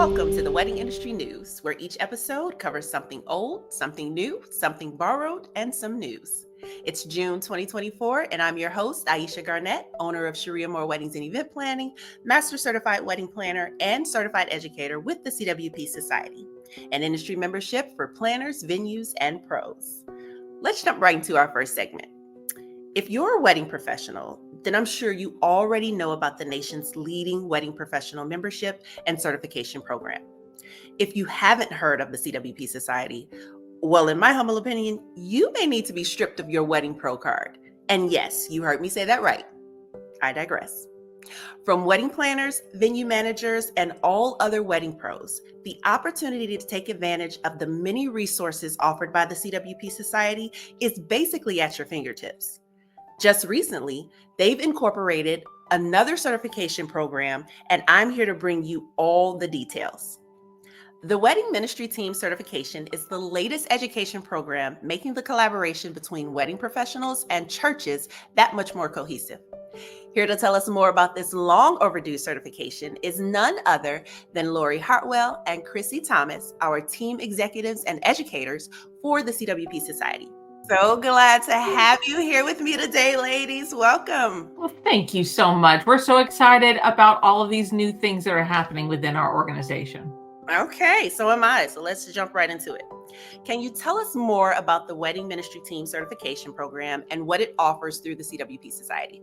Welcome to the Wedding Industry News, where each episode covers something old, something new, something borrowed, and some news. It's June 2024, and I'm your host, Aisha Garnett, owner of Sharia Moore Weddings and Event Planning, Master Certified Wedding Planner, and Certified Educator with the CWP Society, an industry membership for planners, venues, and pros. Let's jump right into our first segment. If you're a wedding professional, then I'm sure you already know about the nation's leading wedding professional membership and certification program. If you haven't heard of the CWP Society, well, in my humble opinion, you may need to be stripped of your wedding pro card. And yes, you heard me say that right. I digress. From wedding planners, venue managers, and all other wedding pros, the opportunity to take advantage of the many resources offered by the CWP Society is basically at your fingertips. Just recently, they've incorporated another certification program, and I'm here to bring you all the details. The Wedding Ministry Team Certification is the latest education program making the collaboration between wedding professionals and churches that much more cohesive. Here to tell us more about this long overdue certification is none other than Laurie Hartwell and Krisy Thomas, our team executives and educators for the CWP Society. So glad to have you here with me today, ladies. Welcome. Well, thank you so much. We're so excited about all of these new things that are happening within our organization. Okay, so am I. So let's jump right into it. Can you tell us more about the Wedding Ministry Team Certification Program and what it offers through the CWP Society?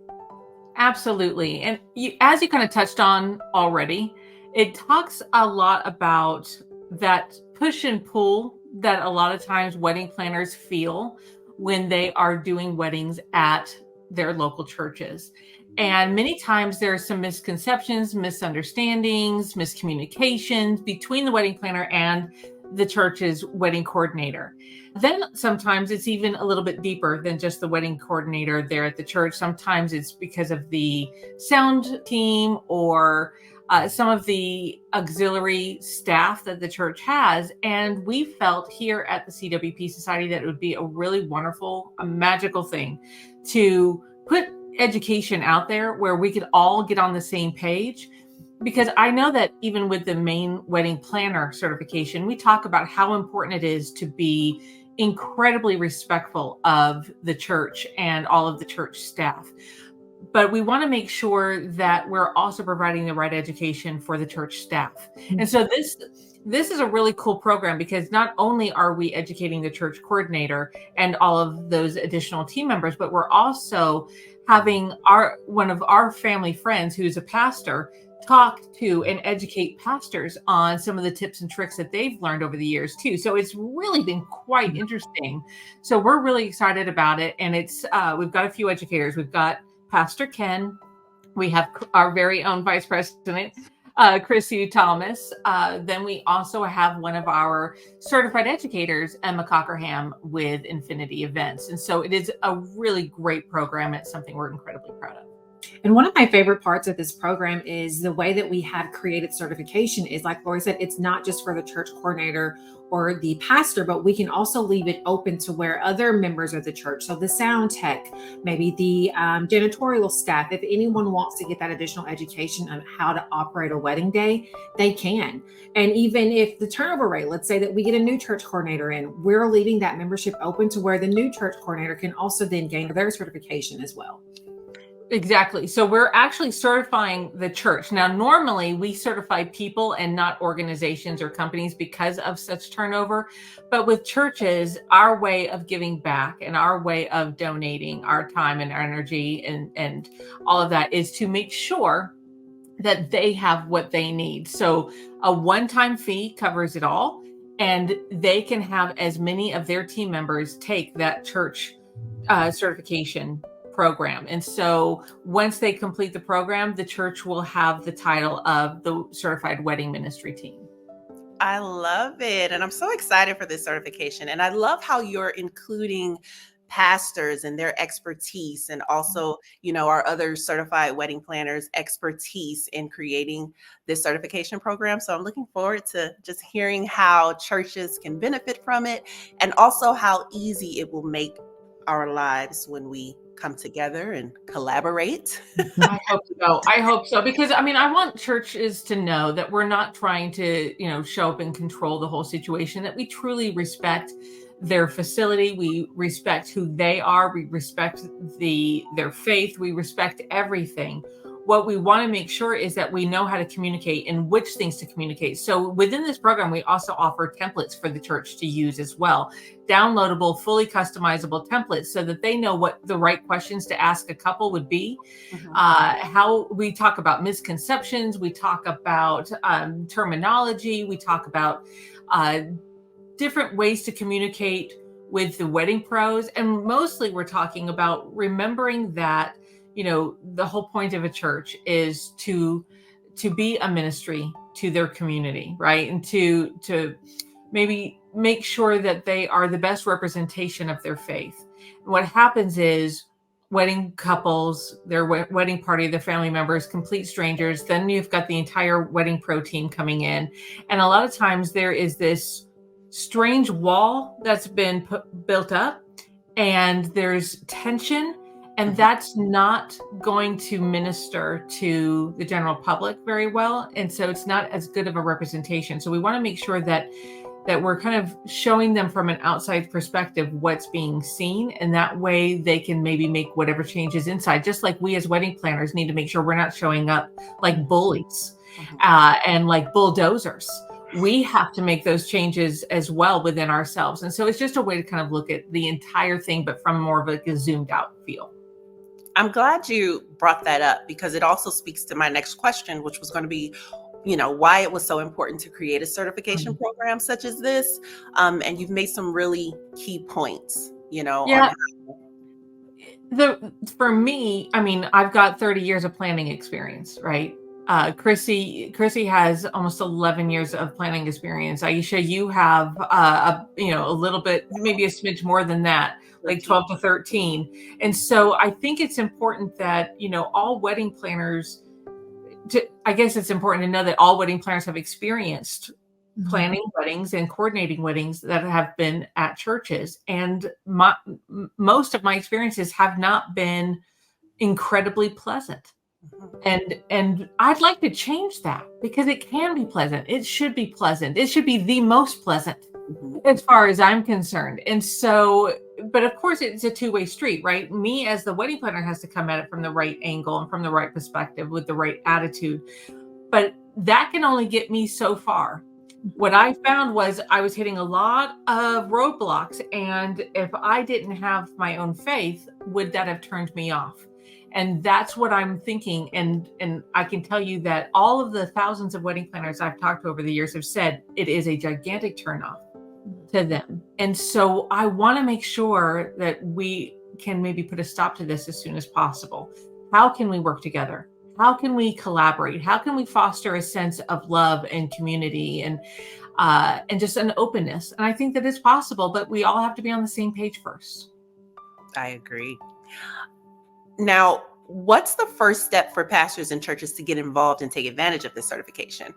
Absolutely. And as you kind of touched on already, it talks a lot about that push and pull that a lot of times wedding planners feel when they are doing weddings at their local churches. And many times there are some misconceptions, misunderstandings, miscommunications between the wedding planner and the church's wedding coordinator. Then sometimes it's even a little bit deeper than just the wedding coordinator there at the church. Sometimes it's because of the sound team or some of the auxiliary staff that the church has. And we felt here at the CWP Society that it would be a really wonderful, a magical thing to put education out there where we could all get on the same page. Because I know that even with the main wedding planner certification, we talk about how important it is to be incredibly respectful of the church and all of the church staff. But we want to make sure that we're also providing the right education for the church staff. And so this is a really cool program because not only are we educating the church coordinator and all of those additional team members, but we're also having one of our family friends who's a pastor talk to and educate pastors on some of the tips and tricks that they've learned over the years too. So it's really been quite interesting. So we're really excited about it. And it's we've got a few educators. We've got Pastor Ken. We have our very own Vice President, Krisy Thomas. Then we also have one of our certified educators, Emma Cockerham, with Infinity Events. And so it is a really great program. It's something we're incredibly proud of. And one of my favorite parts of this program is the way that we have created certification is, like Laurie said, it's not just for the church coordinator or the pastor, but we can also leave it open to where other members of the church, so the sound tech, maybe the janitorial staff, if anyone wants to get that additional education on how to operate a wedding day, they can. And even if the turnover rate, let's say that we get a new church coordinator in, we're leaving that membership open to where the new church coordinator can also then gain their certification as well. Exactly. So we're actually certifying the church. Now, normally we certify people and not organizations or companies because of such turnover. But with churches, our way of giving back and our way of donating our time and our energy and all of that is to make sure that they have what they need. So a one-time fee covers it all, and they can have as many of their team members take that church certification program. And so once they complete the program, the church will have the title of the certified wedding ministry team. I love it. And I'm so excited for this certification. And I love how you're including pastors and their expertise, and also, our other certified wedding planners' expertise in creating this certification program. So I'm looking forward to just hearing how churches can benefit from it, and also how easy it will make our lives when we come together and collaborate. I hope so. I hope so. Because I mean, I want churches to know that we're not trying to, show up and control the whole situation, that we truly respect their facility. We respect who they are. We respect their faith. We respect everything. What we want to make sure is that we know how to communicate and which things to communicate. So within this program, we also offer templates for the church to use as well. Downloadable, fully customizable templates so that they know what the right questions to ask a couple would be. How we talk about misconceptions, we talk about terminology, we talk about different ways to communicate with the wedding pros. And mostly we're talking about remembering that, the whole point of a church is to be a ministry to their community, right? And to maybe make sure that they are the best representation of their faith. And what happens is wedding couples, their wedding party, their family members, complete strangers, then you've got the entire wedding pro team coming in. And a lot of times there is this strange wall that's been built up, and there's tension, and that's not going to minister to the general public very well. And so it's not as good of a representation. So we want to make sure that we're kind of showing them from an outside perspective what's being seen. And that way they can maybe make whatever changes inside, just like we as wedding planners need to make sure we're not showing up like bullies and like bulldozers. We have to make those changes as well within ourselves. And so it's just a way to kind of look at the entire thing, but from more of a zoomed out feel. I'm glad you brought that up, because it also speaks to my next question, which was going to be, why it was so important to create a certification program such as this. And you've made some really key points, For me, I mean, I've got 30 years of planning experience, right? Krisy has almost 11 years of planning experience. Aisha, you have a little bit, maybe a smidge more than that, like 12 to 13. And so I think it's important that, all wedding planners, I guess it's important to know that all wedding planners have experienced planning weddings and coordinating weddings that have been at churches. And most of my experiences have not been incredibly pleasant. And I'd like to change that, because it can be pleasant. It should be pleasant. It should be the most pleasant as far as I'm concerned. And so, but of course it's a two-way street, right? Me as the wedding planner has to come at it from the right angle and from the right perspective with the right attitude. But that can only get me so far. What I found was I was hitting a lot of roadblocks. And if I didn't have my own faith, would that have turned me off? And that's what I'm thinking. And I can tell you that all of the thousands of wedding planners I've talked to over the years have said it is a gigantic turnoff to them. And so I want to make sure that we can maybe put a stop to this as soon as possible. How can we work together? How can we collaborate? How can we foster a sense of love and community and just an openness? And I think that it's possible, but we all have to be on the same page first. I agree. Now, what's the first step for pastors and churches to get involved and take advantage of this certification?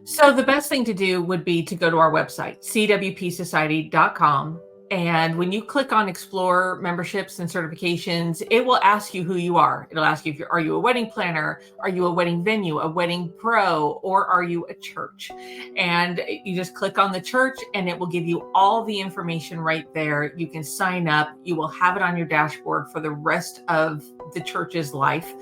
So the best thing to do would be to go to our website, CWPsociety.com. And when you click on explore memberships and certifications, it will ask you who you are. It'll ask you, are you a wedding planner? Are you a wedding venue, a wedding pro, or are you a church? And you just click on the church and it will give you all the information right there. You can sign up. You will have it on your dashboard for the rest of the church's life.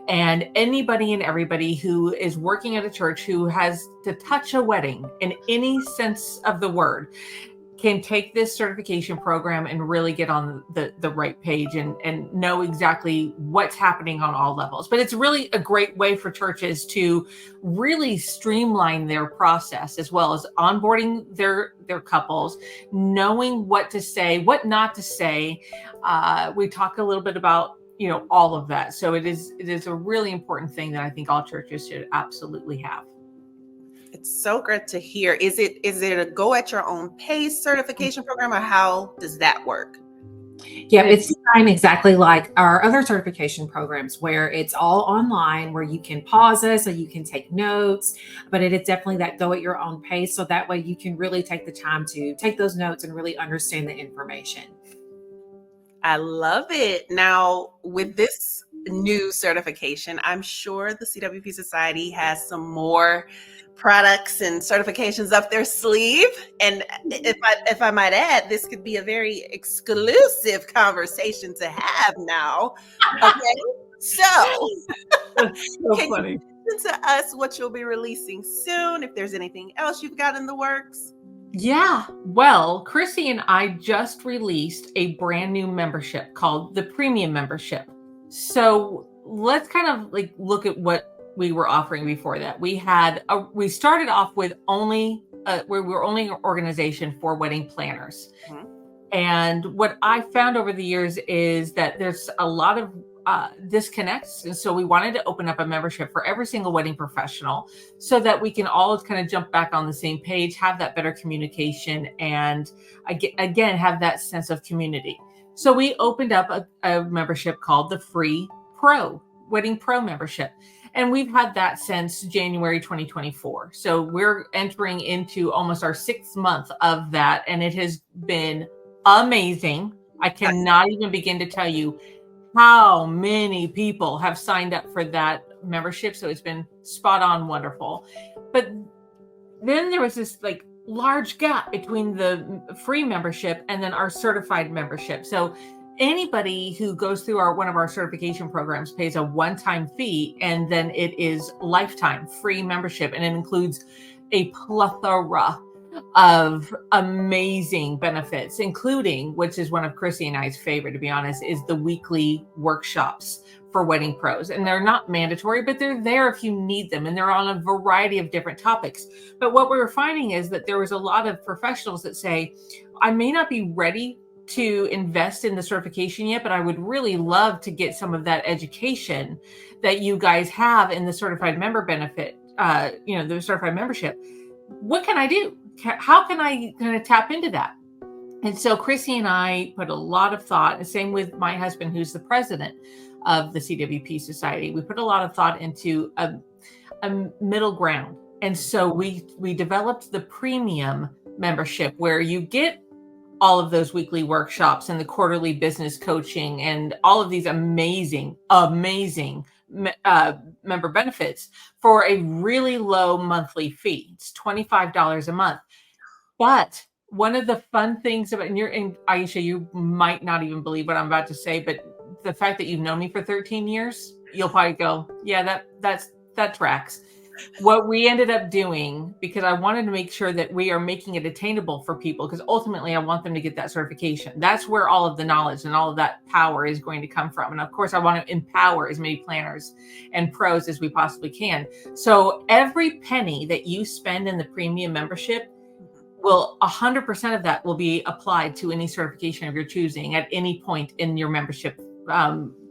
And anybody and everybody who is working at a church who has to touch a wedding in any sense of the word can take this certification program and really get on the right page and know exactly what's happening on all levels. But it's really a great way for churches to really streamline their process, as well as onboarding their couples, knowing what to say, what not to say. We talk a little bit about, all of that. So it is a really important thing that I think all churches should absolutely have. It's so great to hear. Is it a go at your own pace certification program, or how does that work? Yeah, it's designed exactly like our other certification programs, where it's all online, where you can pause it so you can take notes, but it is definitely that go at your own pace. So that way you can really take the time to take those notes and really understand the information. I love it. Now, with this new certification, I'm sure the CWP Society has some more products and certifications up their sleeve. And if I might add, this could be a very exclusive conversation to have now. Okay. So, That's so can funny. you mention to us what you'll be releasing soon? If there's anything else you've got in the works? Yeah. Well, Krisy and I just released a brand new membership called the Premium Membership. So let's kind of like look at what we were offering before that. We started off with we were only an organization for wedding planners. Mhm. And what I found over the years is that there's a lot of disconnects. And so we wanted to open up a membership for every single wedding professional so that we can all kind of jump back on the same page, have that better communication, and again, have that sense of community. So we opened up a membership called the Free Pro, Wedding Pro membership. And we've had that since January 2024. So we're entering into almost our 6th month of that. And it has been amazing. I cannot even begin to tell you how many people have signed up for that membership. So it's been spot on wonderful. But then there was this like large gap between the free membership and then our certified membership. So anybody who goes through one of our certification programs pays a one-time fee, and then it is lifetime free membership, and it includes a plethora of amazing benefits, including, which is one of Krisy and I's favorite, to be honest, is the weekly workshops for wedding pros. And they're not mandatory, but they're there if you need them. And they're on a variety of different topics. But what we were finding is that there was a lot of professionals that say, I may not be ready to invest in the certification yet, but I would really love to get some of that education that you guys have in the certified member benefit, the certified membership. What can I do? How can I kind of tap into that? And so Krisy and I put a lot of thought, and same with my husband, who's the president of the CWP Society. We put a lot of thought into a middle ground. And so we developed the premium membership, where you get all of those weekly workshops and the quarterly business coaching and all of these amazing member benefits for a really low monthly fee. It's $25 a month. But one of the fun things about, and Aisha, you might not even believe what I'm about to say, but the fact that you've known me for 13 years, you'll probably go, yeah, that tracks. What we ended up doing, because I wanted to make sure that we are making it attainable for people, because ultimately I want them to get that certification. That's where all of the knowledge and all of that power is going to come from. And of course, I want to empower as many planners and pros as we possibly can. So every penny that you spend in the premium membership, 100% of that will be applied to any certification of your choosing at any point in your membership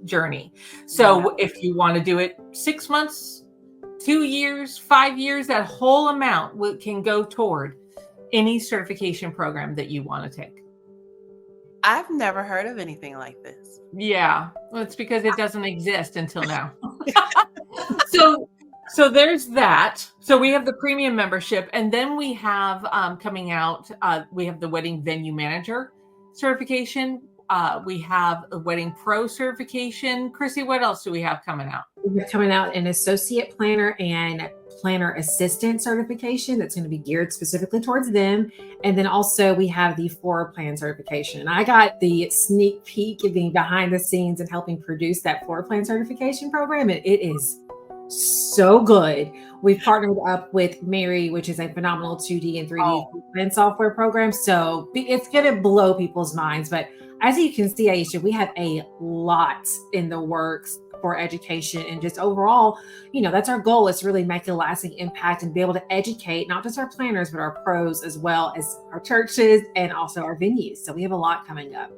journey. So if you want to do it 6 months, 2 years, 5 years, that whole amount can go toward any certification program that you want to take. I've never heard of anything like this. Yeah, well, it's because it doesn't exist until now. So there's that. So we have the premium membership, and then we have coming out, we have the wedding venue manager certification. We have a wedding pro certification. Krisy, what else do we have coming out? We're coming out an associate planner and planner assistant certification that's going to be geared specifically towards them. And then also we have the floor plan certification. And I got the sneak peek of being behind the scenes and helping produce that floor plan certification program. And it is so good. We've partnered up with Mary, which is a phenomenal 2D and 3D plan software program. So it's going to blow people's minds. But as you can see, Aisha, we have a lot in the works for education, and just overall, that's our goal, is to really make a lasting impact and be able to educate not just our planners, but our pros, as well as our churches and also our venues. So we have a lot coming up.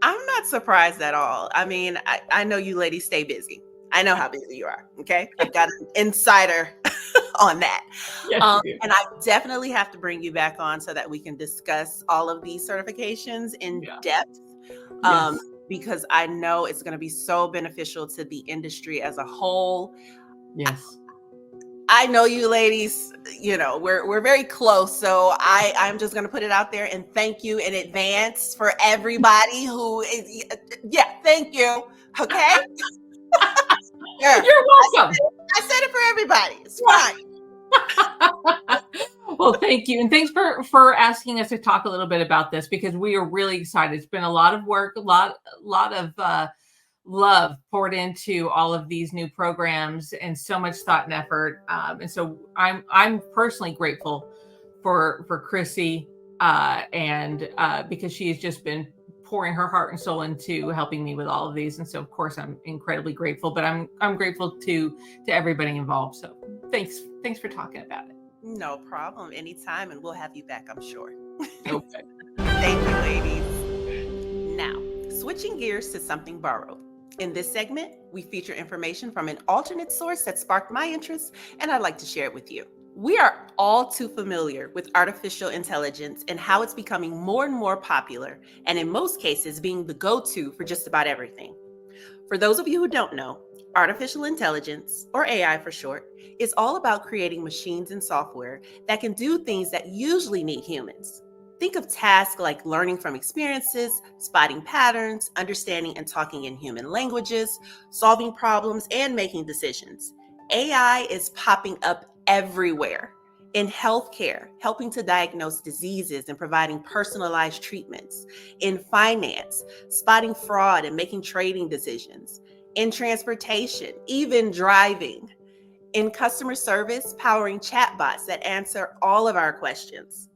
I'm not surprised at all. I mean, I know you ladies stay busy. I know how busy you are. Okay. I've got an insider on that. Yes, and I definitely have to bring you back on so that we can discuss all of these certifications in depth. Yes. Because I know it's going to be so beneficial to the industry as a whole. Yes. I know you ladies, you know, we're very close. So I'm just gonna put it out there and thank you in advance for everybody who is, yeah, thank you. Okay? Yeah. You're welcome. I said it for everybody. It's Yeah. fine. Well, thank you. And thanks for asking us to talk a little bit about this, because we are really excited. It's been a lot of work, a lot of love poured into all of these new programs, and so much thought and effort. And so I'm personally grateful for Krisy, and because she has just been pouring her heart and soul into helping me with all of these. And so of course I'm incredibly grateful, but I'm grateful to everybody involved. So thanks for talking about it. No problem. Anytime, and we'll have you back, I'm sure. Okay. Thank you, ladies. Now, switching gears to something borrowed. In this segment, we feature information from an alternate source that sparked my interest, and I'd like to share it with you. We are all too familiar with artificial intelligence and how it's becoming more and more popular, and in most cases, being the go-to for just about everything. For those of you who don't know, artificial intelligence, or AI for short, is all about creating machines and software that can do things that usually need humans. Think of tasks like learning from experiences, spotting patterns, understanding and talking in human languages, solving problems, and making decisions. AI is popping up everywhere. In healthcare, helping to diagnose diseases and providing personalized treatments. In finance, spotting fraud and making trading decisions. In transportation, even driving. In customer service, powering chatbots that answer all of our questions.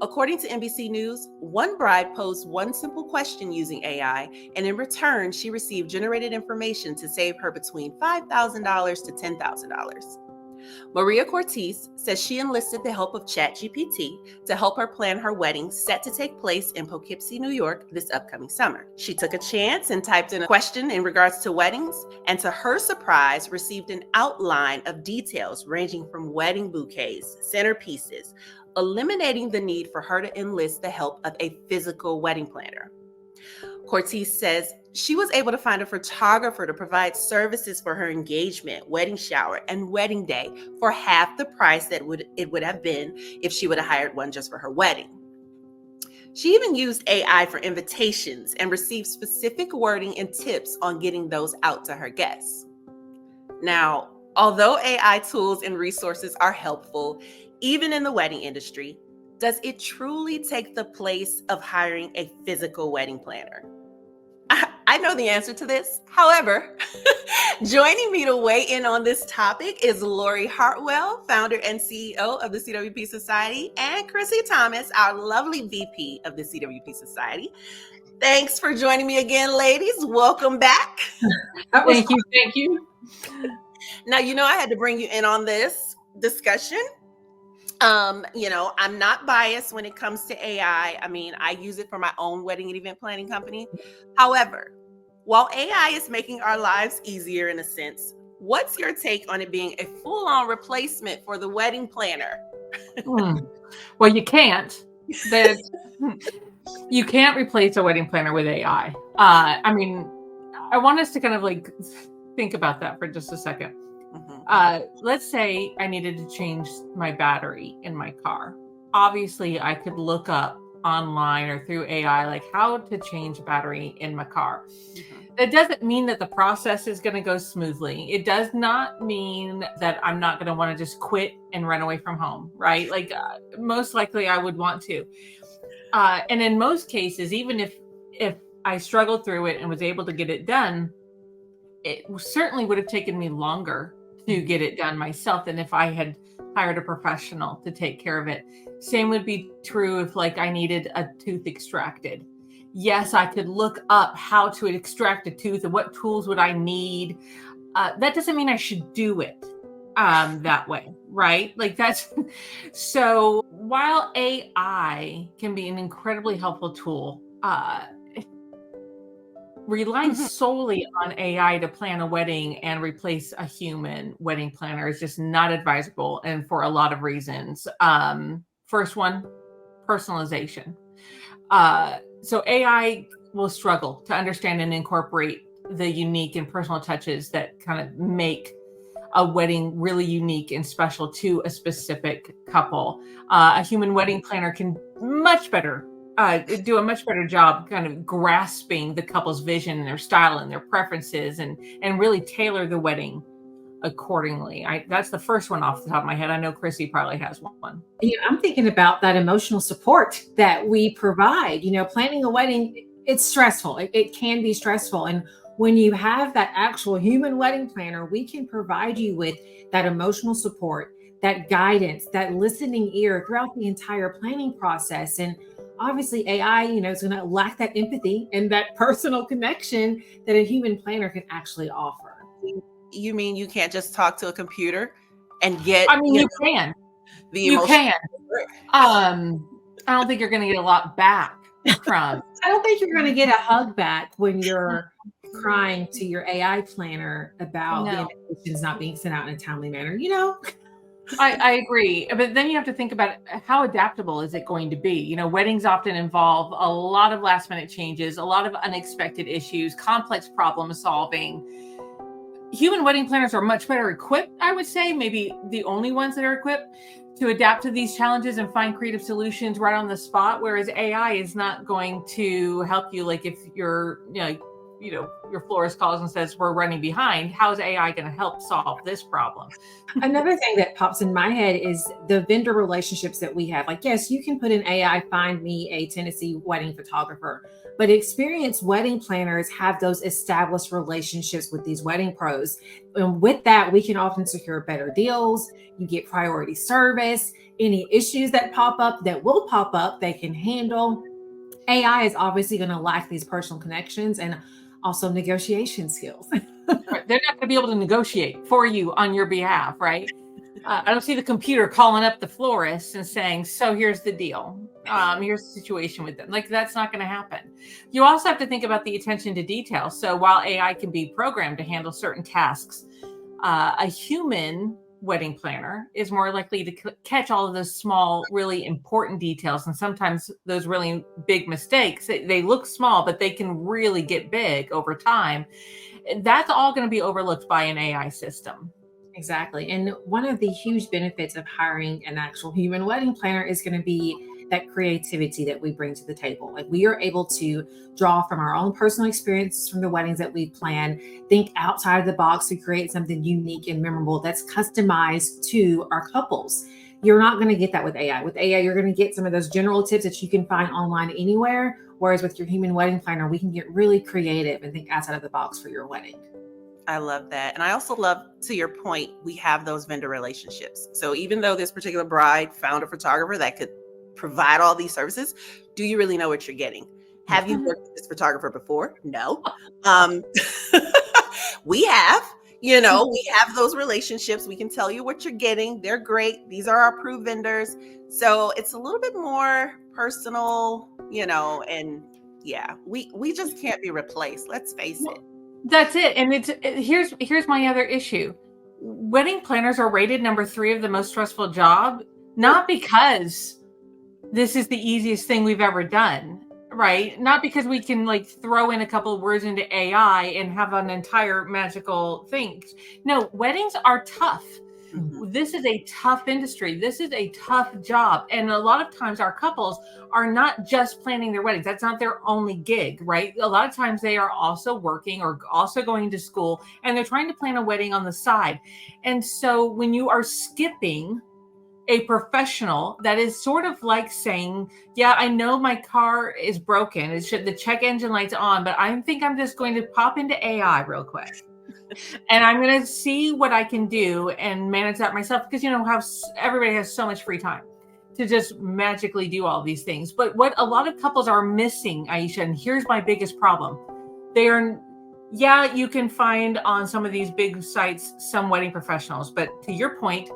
According to NBC News, one bride posed one simple question using AI, and in return, she received generated information to save her between $5,000 to $10,000. Maria Cortez says she enlisted the help of ChatGPT to help her plan her wedding set to take place in Poughkeepsie, New York this upcoming summer. She took a chance and typed in a question in regards to weddings, and to her surprise, received an outline of details ranging from wedding bouquets, centerpieces, eliminating the need for her to enlist the help of a physical wedding planner. Cortez says she was able to find a photographer to provide services for her engagement, wedding shower, and wedding day for half the price that it would have been if she would have hired one just for her wedding. She even used AI for invitations and received specific wording and tips on getting those out to her guests. Now, although AI tools and resources are helpful, even in the wedding industry, does it truly take the place of hiring a physical wedding planner? I know the answer to this. However, joining me to weigh in on this topic is Laurie Hartwell, founder and CEO of the CWP Society, and Krisy Thomas, our lovely VP of the CWP Society. Thanks for joining me again, ladies. Welcome back. Thank you. Now, I had to bring you in on this discussion. I'm not biased when it comes to AI. I mean, I use it for my own wedding and event planning company. However, while AI is making our lives easier in a sense, what's your take on it being a full-on replacement for the wedding planner? Well, you can't. You can't replace a wedding planner with AI. I mean, I want us to kind of like think about that for just a second. Let's say I needed to change my battery in my car. Obviously, I could look up online or through AI, like how to change a battery in my car. That doesn't mean that the process is going to go smoothly. It does not mean that I'm not going to want to just quit and run away from home, right? Like most likely I would want to. And in most cases, even if I struggled through it and was able to get it done, it certainly would have taken me longer to get it done myself than if I had hired a professional to take care of it. Same would be true if like I needed a tooth extracted. Yes, I could look up how to extract a tooth and what tools would I need. That doesn't mean I should do it that way, right? Like that's so while AI can be an incredibly helpful tool, relying solely on AI to plan a wedding and replace a human wedding planner is just not advisable, and for a lot of reasons. First one, personalization. So AI will struggle to understand and incorporate the unique and personal touches that kind of make a wedding really unique and special to a specific couple. A human wedding planner can do a much better job kind of grasping the couple's vision and their style and their preferences and really tailor the wedding accordingly. That's the first one off the top of my head. I know Krisy probably has one. I'm thinking about that emotional support that we provide. Planning a wedding, it's stressful. It can be stressful. And when you have that actual human wedding planner, we can provide you with that emotional support, that guidance, that listening ear throughout the entire planning process. And obviously AI, is going to lack that empathy and that personal connection that a human planner can actually offer. You mean you can't just talk to a computer and get? I mean, you can. You can. I don't think you're going to get a lot back from. I don't think you're going to get a hug back when you're crying to your AI planner about the invitations not being sent out in a timely manner. I agree. But then you have to think about how adaptable is it going to be? Weddings often involve a lot of last minute changes, a lot of unexpected issues, complex problem solving. Human wedding planners are much better equipped, I would say, maybe the only ones that are equipped to adapt to these challenges and find creative solutions right on the spot. Whereas AI is not going to help you. Like if you're, your florist calls and says, we're running behind, how is AI going to help solve this problem? Another thing that pops in my head is the vendor relationships that we have. Like, yes, you can put in AI, find me a Tennessee wedding photographer, but experienced wedding planners have those established relationships with these wedding pros. And with that, we can often secure better deals. You get priority service. Any issues that will pop up, they can handle. AI is obviously going to lack these personal connections and also negotiation skills. Right. They're not going to be able to negotiate for you on your behalf, right? I don't see the computer calling up the florist and saying, so here's the deal. Here's the situation with them. Like, that's not going to happen. You also have to think about the attention to detail. So while AI can be programmed to handle certain tasks, a human wedding planner is more likely to catch all of those small, really important details. And sometimes those really big mistakes, they look small, but they can really get big over time. That's all going to be overlooked by an AI system. Exactly. And one of the huge benefits of hiring an actual human wedding planner is going to be that creativity that we bring to the table. Like, we are able to draw from our own personal experiences from the weddings that we plan, think outside of the box to create something unique and memorable that's customized to our couples. You're not going to get that with AI. With AI, you're going to get some of those general tips that you can find online anywhere. Whereas with your human wedding planner, we can get really creative and think outside of the box for your wedding. I love that. And I also love, to your point, we have those vendor relationships. So even though this particular bride found a photographer that could provide all these services, do you really know what you're getting? Have you worked with this photographer before? No. We have, we have those relationships. We can tell you what you're getting. They're great. These are our approved vendors. So it's a little bit more personal, and yeah, we just can't be replaced. Let's face it. That's it. And here's my other issue. Wedding planners are rated number 3 of the most stressful job, not because this is the easiest thing we've ever done, right? Not because we can throw in a couple of words into AI and have an entire magical thing. No, weddings are tough. Mm-hmm. This is a tough industry. This is a tough job. And a lot of times our couples are not just planning their weddings. That's not their only gig, right? A lot of times they are also working or also going to school, and they're trying to plan a wedding on the side. And so when you are skipping a professional, that is sort of like saying, yeah, I know my car is broken. The check engine light's on, but I think I'm just going to pop into AI real quick. And I'm going to see what I can do and manage that myself, because how everybody has so much free time to just magically do all these things. But what a lot of couples are missing, Aisha, and here's my biggest problem. You can find on some of these big sites some wedding professionals, but to your point,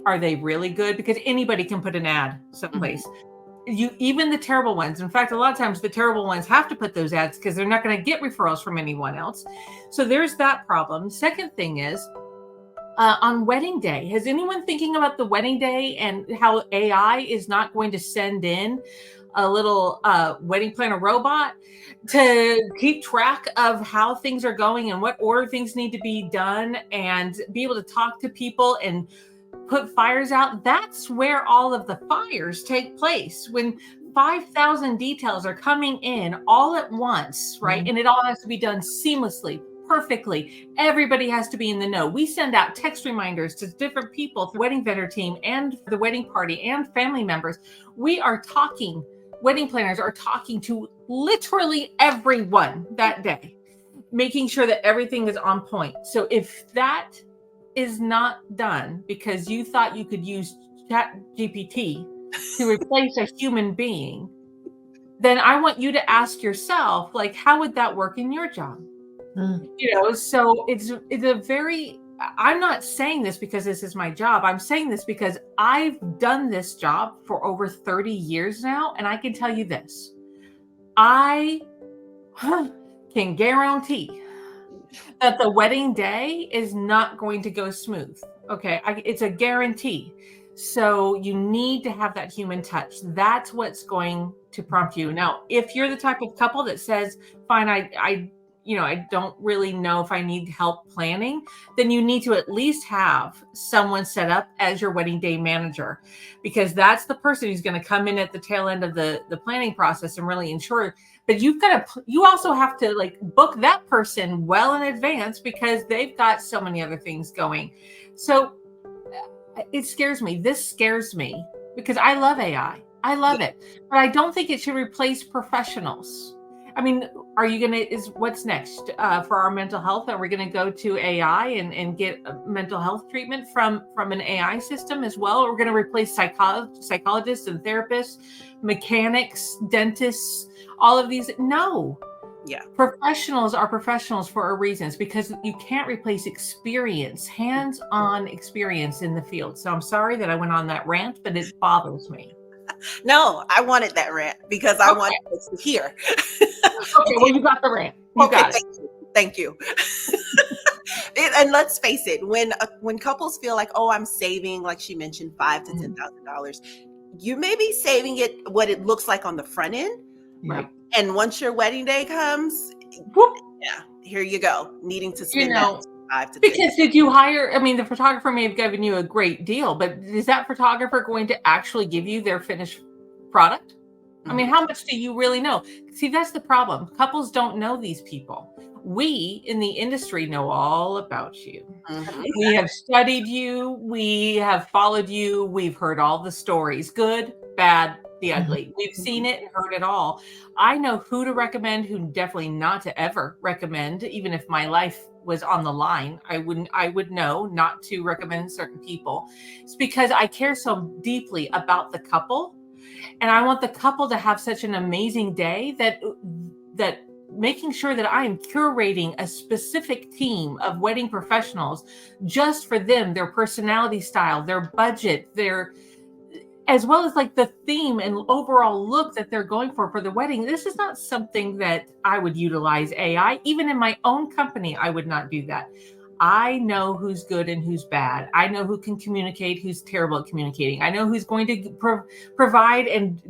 are they really good? Because anybody can put an ad someplace. Mm-hmm. Even the terrible ones. In fact, a lot of times the terrible ones have to put those ads because they're not going to get referrals from anyone else. So there's that problem. Second thing is on wedding day. Has anyone thinking about the wedding day and how AI is not going to send in a little wedding planner robot to keep track of how things are going and what order things need to be done, and be able to talk to people and put fires out. That's where all of the fires take place, when 5,000 details are coming in all at once, right? Mhm. And it all has to be done seamlessly, perfectly. Everybody has to be in the know. We send out text reminders to different people, the wedding vendor team and the wedding party and family members. We are talking, wedding planners are talking to literally everyone that day, making sure that everything is on point. So if that is not done because you thought you could use Chat GPT to replace a human being, then I want you to ask yourself, like, how would that work in your job? Mm. So it's a very, I'm not saying this because this is my job. I'm saying this because I've done this job for over 30 years now. And I can tell you this, I can guarantee that the wedding day is not going to go smooth. Okay. It's a guarantee. So you need to have that human touch. That's what's going to prompt you. Now, if you're the type of couple that says, fine, I don't really know if I need help planning, then you need to at least have someone set up as your wedding day manager, because that's the person who's going to come in at the tail end of the planning process and really ensure. But you also have to like book that person well in advance, because they've got so many other things going. So it scares me. This scares me because I love AI. I love it, but I don't think it should replace professionals. I mean, what's next for our mental health? Are we going to go to AI and get mental health treatment from an AI system as well? Or we're going to replace psychologists and therapists, mechanics, dentists, all of these? No. Yeah. Professionals are professionals for a reason, because you can't replace experience, hands-on experience in the field. So I'm sorry that I went on that rant, but it bothers me. No, I wanted that rant because I wanted us to hear. Okay, well, you got the rant. You got it. Thank you. And let's face it, when couples feel like, oh, I'm saving, like she mentioned, $5,000 to $10,000, you may be saving it what it looks like on the front end, Right? And once your wedding day comes, yeah, here you go, needing to spend that 5 to 10. Because did you hire? I mean, the photographer may have given you a great deal, but is that photographer going to actually give you their finished product? Mm-hmm. I mean, how much do you really know? See, that's the problem. Couples don't know these people. We in the industry know all about you. Mm-hmm. We have studied you. We have followed you. We've heard all the stories, good, bad, the ugly. We've seen it and heard it all. I know who to recommend, who definitely not to ever recommend, even if my life was on the line. I would know not to recommend certain people. It's because I care so deeply about the couple, and I want the couple to have such an amazing day that making sure that I am curating a specific team of wedding professionals just for them, their personality style, their budget, as well as like the theme and overall look that they're going for the wedding. This is not something that I would utilize AI. Even in my own company, I would not do that. I know who's good and who's bad. I know who can communicate, who's terrible at communicating. I know who's going to provide and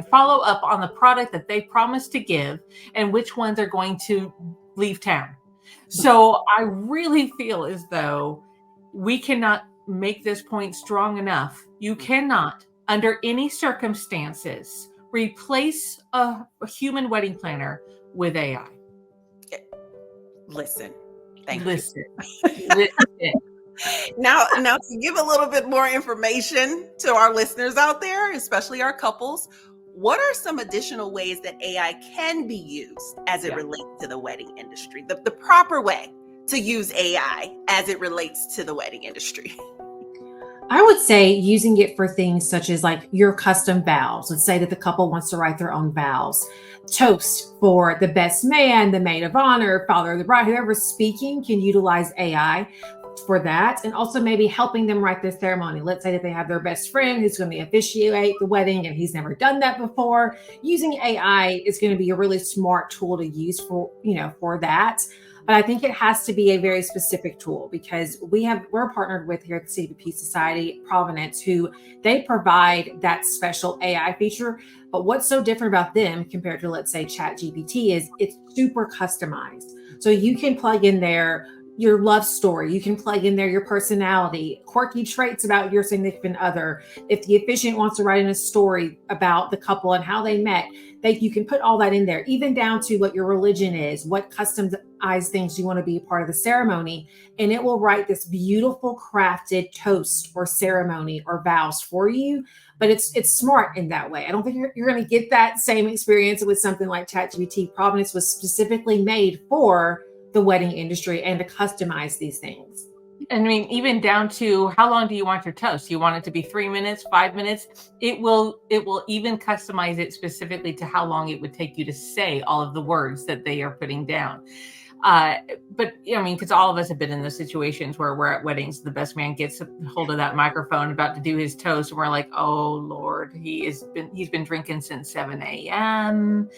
follow up on the product that they promised to give, and which ones are going to leave town. So I really feel as though we cannot make this point strong enough. You cannot, under any circumstances, replace a human wedding planner with AI. Listen. Thank you. Listen. Now to give a little bit more information to our listeners out there, especially our couples, what are some additional ways that AI can be used as it relates to the wedding industry? The proper way to use AI as it relates to the wedding industry. I would say using it for things such as like your custom vows. Let's say that the couple wants to write their own vows. Toast for the best man, the maid of honor, father of the bride, whoever's speaking can utilize AI for that. And also maybe helping them write their ceremony. Let's say that they have their best friend who's going to officiate the wedding and he's never done that before. Using AI is going to be a really smart tool to use for that. But I think it has to be a very specific tool, because we're partnered with here at the CWP Society, Provenance, who they provide that special AI feature. But what's so different about them compared to, let's say, ChatGPT, is it's super customized. So you can plug in there your love story. You can plug in there your personality, quirky traits about your significant other. If the officiant wants to write in a story about the couple and how they met, you can put all that in there, even down to what your religion is, what customized things you want to be a part of the ceremony. And it will write this beautiful crafted toast or ceremony or vows for you. But it's smart in that way. I don't think you're going to get that same experience with something like ChatGPT. Provenance was specifically made for the wedding industry and to customize these things. I mean, even down to how long do you want your toast? You want it to be 3 minutes, 5 minutes? It will even customize it specifically to how long it would take you to say all of the words that they are putting down. But I mean, because all of us have been in those situations where we're at weddings, the best man gets a hold of that microphone about to do his toast, and we're like, oh Lord, he's been drinking since 7 a.m.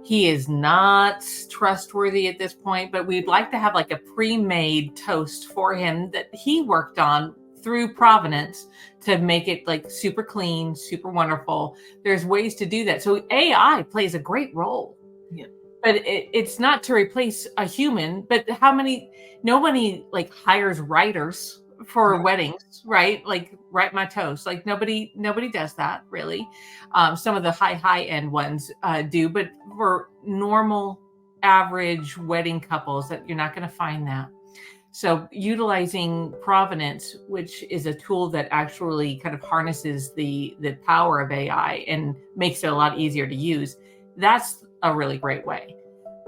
He is not trustworthy at this point, but we'd like to have like a pre-made toast for him that he worked on through Provenance to make it like super clean, super wonderful. There's ways to do that. So AI plays a great role. Yeah. But it's not to replace a human, but nobody like hires writers for weddings, right? Like write my toast. Like nobody does that really. Some of the high end ones do, but for normal average wedding couples, that you're not going to find that. So utilizing Provenance, which is a tool that actually kind of harnesses the power of AI and makes it a lot easier to use, that's a really great way.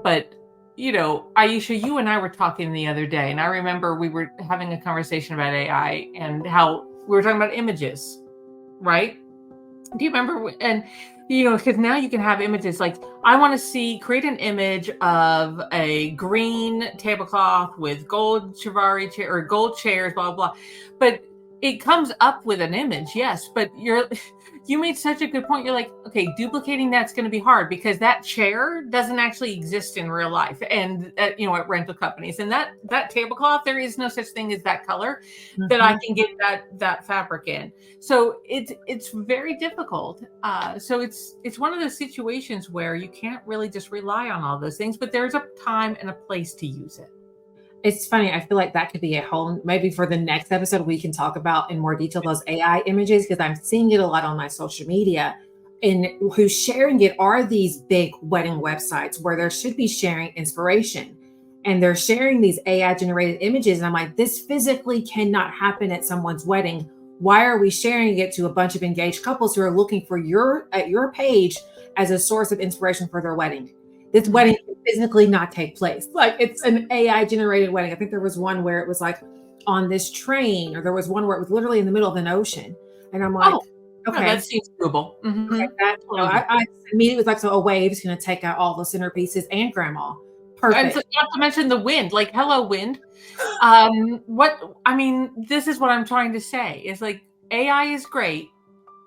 But Aisha, you and I were talking the other day, and I remember we were having a conversation about AI and how we were talking about images, right? Do you remember? And, because now you can have images like, I want to create an image of a green tablecloth with gold chivalry chair or gold chairs, blah, blah, blah. But it comes up with an image, yes, but you made such a good point. You're like, okay, duplicating that's going to be hard because that chair doesn't actually exist in real life, and at rental companies, and that tablecloth, there is no such thing as that color that I can get that fabric in. So it's very difficult. So it's one of those situations where you can't really just rely on all those things, but there's a time and a place to use it. It's funny. I feel like that could be a whole, maybe for the next episode, we can talk about in more detail those AI images, because I'm seeing it a lot on my social media. And who's sharing it are these big wedding websites where there should be sharing inspiration. And they're sharing these AI generated images. And I'm like, this physically cannot happen at someone's wedding. Why are we sharing it to a bunch of engaged couples who are looking for your page as a source of inspiration for their wedding? This wedding can physically not take place. Like, it's an AI generated wedding. I think there was one where it was like on this train, or there was one where it was literally in the middle of an ocean. And I'm like, okay, that seems doable. Mm-hmm. Okay, I immediately was like, so a wave's going to take out all the centerpieces and grandma. Perfect. And so, not to mention the wind, like, hello, wind. This is what I'm trying to say is, like, AI is great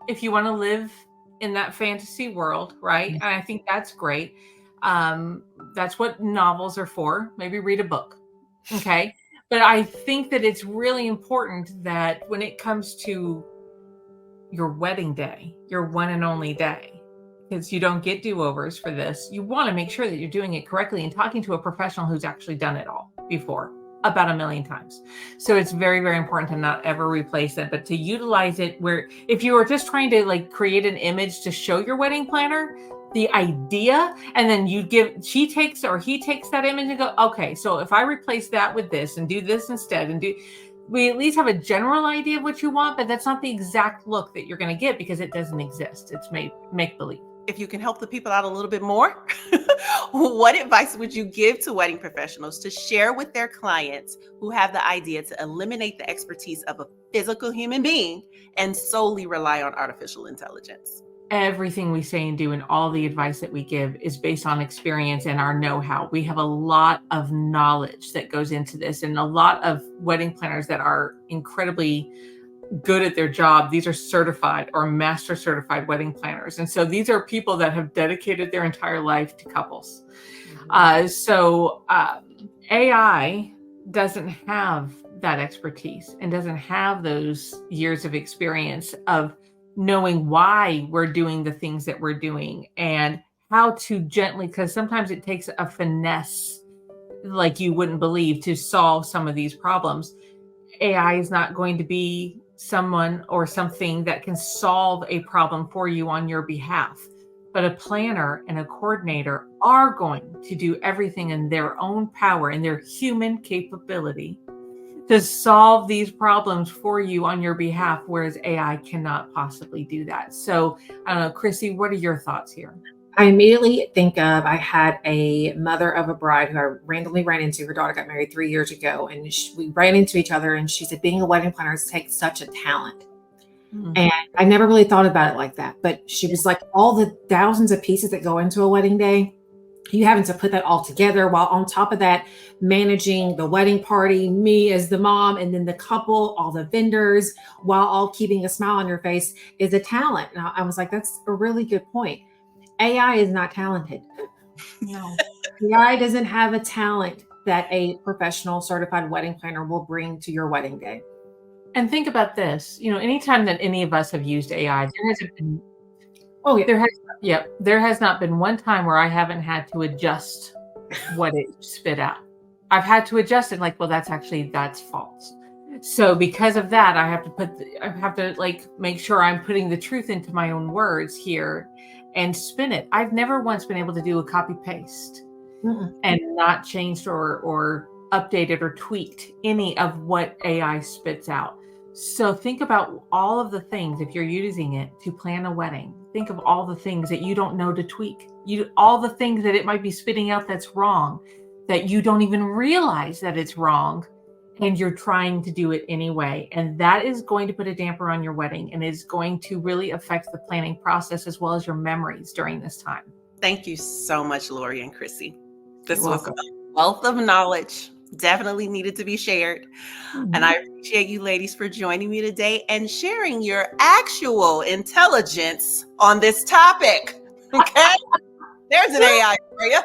if you want to live in that fantasy world, right? And I think that's great. That's what novels are for. Maybe read a book. Okay. But I think that it's really important that when it comes to your wedding day, your one and only day, because you don't get do-overs for this, you want to make sure that you're doing it correctly and talking to a professional who's actually done it all before about 1 million times. So it's very, very important to not ever replace it, but to utilize it where if you were just trying to like create an image to show your wedding planner the idea, and then he takes that image and go, okay, so if I replace that with this and do this instead, we at least have a general idea of what you want, but that's not the exact look that you're going to get because it doesn't exist. It's make believe. If you can help the people out a little bit more, what advice would you give to wedding professionals to share with their clients who have the idea to eliminate the expertise of a physical human being and solely rely on artificial intelligence? Everything we say and do and all the advice that we give is based on experience and our know-how. We have a lot of knowledge that goes into this, and a lot of wedding planners that are incredibly good at their job. These are certified or master certified wedding planners. And so these are people that have dedicated their entire life to couples. AI doesn't have that expertise and doesn't have those years of experience of knowing why we're doing the things that we're doing and how to gently, because sometimes it takes a finesse like you wouldn't believe to solve some of these problems. AI is not going to be someone or something that can solve a problem for you on your behalf. But a planner and a coordinator are going to do everything in their own power and their human capability to solve these problems for you on your behalf, whereas AI cannot possibly do that. So, I don't know, Krisy, what are your thoughts here? I immediately think of, I had a mother of a bride who I randomly ran into. Her daughter got married 3 years ago, and we ran into each other, and she said, being a wedding planner takes such a talent. And I never really thought about it like that. But she was like, all the thousands of pieces that go into a wedding day, you having to put that all together, while on top of that, managing the wedding party, me as the mom, and then the couple, all the vendors, while all keeping a smile on your face, is a talent. And I was like, that's a really good point. AI is not talented. No. AI doesn't have a talent that a professional certified wedding planner will bring to your wedding day. And think about this, anytime that any of us have used AI, there hasn't been Oh yeah. there has not been one time where I haven't had to adjust what it spit out. I've had to adjust it like, well, that's false. So because of that, I have to like make sure I'm putting the truth into my own words here and spin it. I've never once been able to do a copy paste and not changed or updated or tweaked any of what AI spits out. So think about all of the things, if you're using it to plan a wedding, think of all the things that you don't know to tweak. All the things that it might be spitting out that's wrong, that you don't even realize that it's wrong, and you're trying to do it anyway. And that is going to put a damper on your wedding and is going to really affect the planning process as well as your memories during this time. Thank you so much, Laurie and Krisy. This You're was welcome. a wealth of knowledge, definitely needed to be shared. And I appreciate you ladies for joining me today and sharing your actual intelligence on this topic. Okay? There's an AI for you.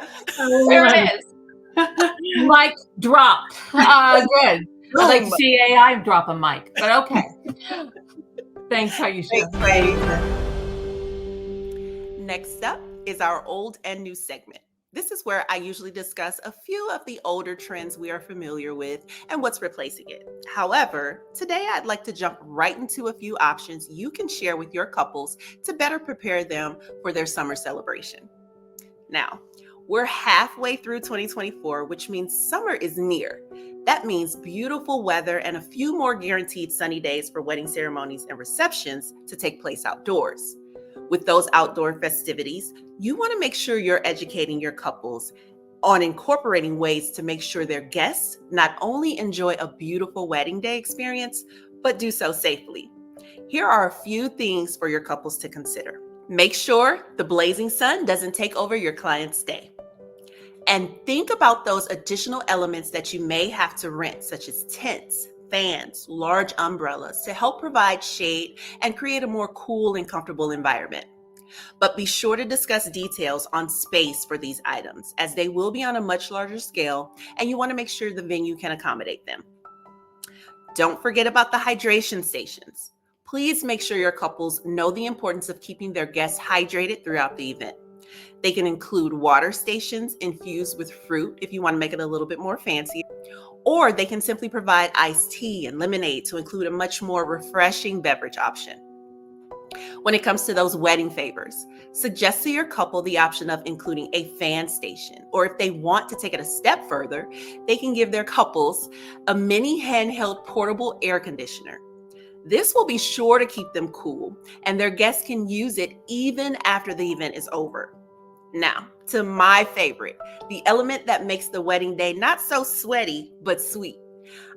There it is. Mic drop. Good. I'd like to see AI drop a mic, but okay. Thanks, Aisha. Thanks, ladies. Next up is our old and new segment. This is where I usually discuss a few of the older trends we are familiar with and what's replacing it. However, today I'd like to jump right into a few options you can share with your couples to better prepare them for their summer celebration. Now, we're halfway through 2024, which means summer is near. That means beautiful weather and a few more guaranteed sunny days for wedding ceremonies and receptions to take place outdoors. With those outdoor festivities, you want to make sure you're educating your couples on incorporating ways to make sure their guests not only enjoy a beautiful wedding day experience, but do so safely. Here are a few things for your couples to consider. Make sure the blazing sun doesn't take over your client's day. And think about those additional elements that you may have to rent, such as tents, fans, large umbrellas, to help provide shade and create a more cool and comfortable environment. But be sure to discuss details on space for these items, as they will be on a much larger scale, and you want to make sure the venue can accommodate them. Don't forget about the hydration stations. Please make sure your couples know the importance of keeping their guests hydrated throughout the event. They can include water stations infused with fruit if you want to make it a little bit more fancy, or they can simply provide iced tea and lemonade to include a much more refreshing beverage option. When it comes to those wedding favors, suggest to your couple the option of including a fan station, or if they want to take it a step further, they can give their couples a mini handheld portable air conditioner. This will be sure to keep them cool, and their guests can use it even after the event is over. Now, to my favorite, the element that makes the wedding day not so sweaty, but sweet.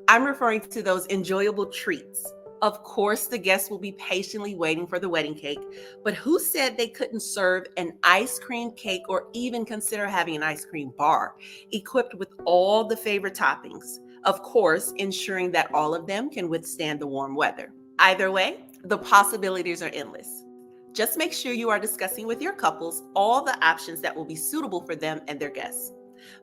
I'm referring to those enjoyable treats. Of course, the guests will be patiently waiting for the wedding cake, but who said they couldn't serve an ice cream cake or even consider having an ice cream bar equipped with all the favorite toppings? Of course, ensuring that all of them can withstand the warm weather. Either way, the possibilities are endless. Just make sure you are discussing with your couples all the options that will be suitable for them and their guests.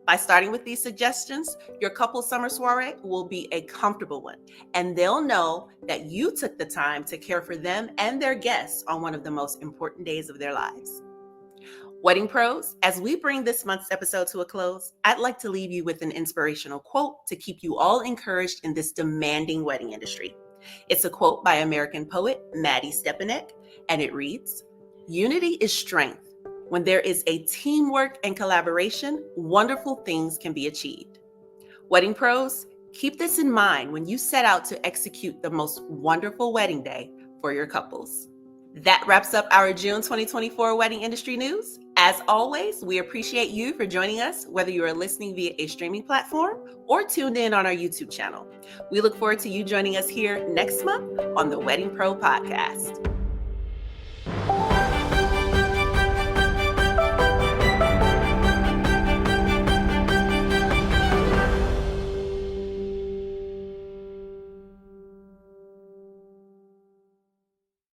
By starting with these suggestions, your couple's summer soiree will be a comfortable one, and they'll know that you took the time to care for them and their guests on one of the most important days of their lives. Wedding pros, as we bring this month's episode to a close, I'd like to leave you with an inspirational quote to keep you all encouraged in this demanding wedding industry. It's a quote by American poet Maddie Stepanek, and it reads, "Unity is strength. When there is a teamwork and collaboration, wonderful things can be achieved." Wedding pros, keep this in mind when you set out to execute the most wonderful wedding day for your couples. That wraps up our June 2024 wedding industry news. As always, we appreciate you for joining us, whether you are listening via a streaming platform or tuned in on our YouTube channel. We look forward to you joining us here next month on the Wedding Pro Podcast.